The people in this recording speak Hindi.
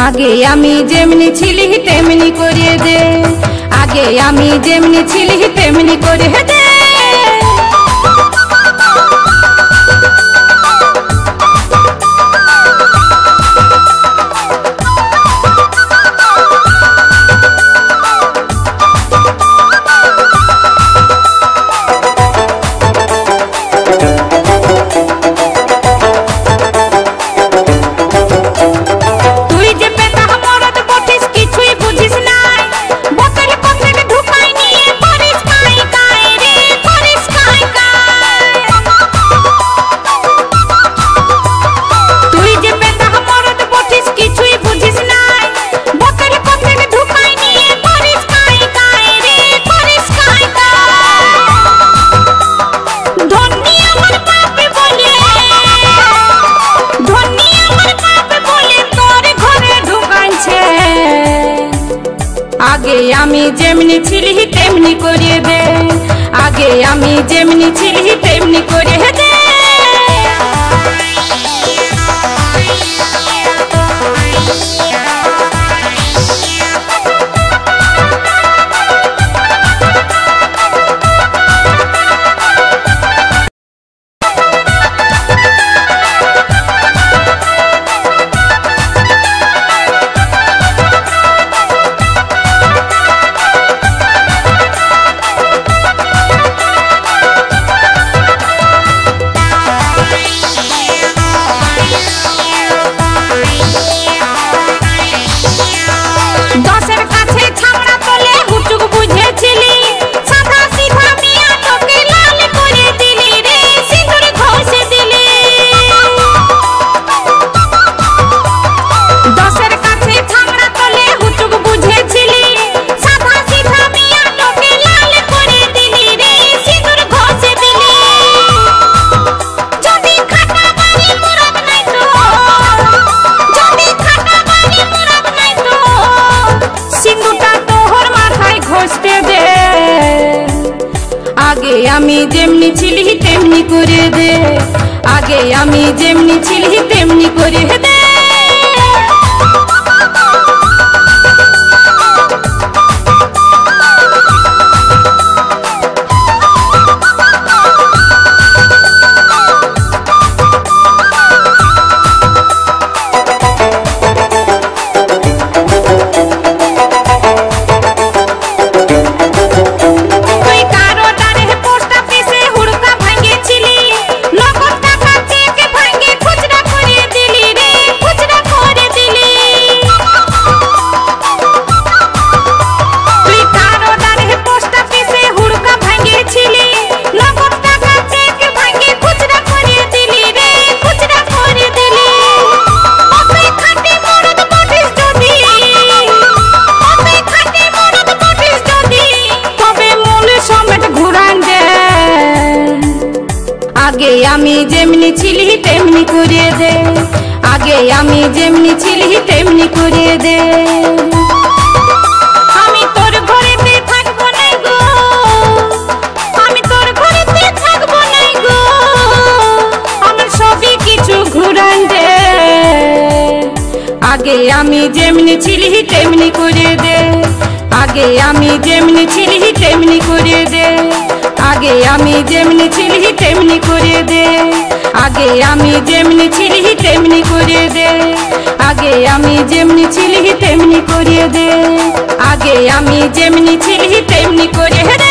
आगे आमी जेमनी छिली तेमनी करिए दे, आगे आमी जेमनी छिली तेमनी करिए दे। आगे आमी जेमनी छिली तेमनी करिए दे, आगे आमी जेमनी छिली तेमनी करिए दे। आगे आमी जेमनी छिली तेमनी करिए दे, आगे आमी जेमनी छिली तेमनी करिए दे। आगे आमी जेमनी छिली तेमनी करिए दे, आगे आमी जेमनी छिली तेमनी करिए दे। आमी तोर घरेते थाकबो नाई गो, आमी तोर घरेते थाकबो नाई गो, आमार सबई किछु घुरान दे। आगे आमी जेमनी छिली तेमनी करिए दे, आगे आमी जेमनी छिली तेमनी करिए दे, आगे आमी जेमनी छिली तेमनी करिए दे, आगे आमी जेमनी छिली तेमनी करिए दे, आगे आमी जेमनी छिली तेमनी करिए दे, आगे आमी जेमनी छिली तेमनी करिए दे।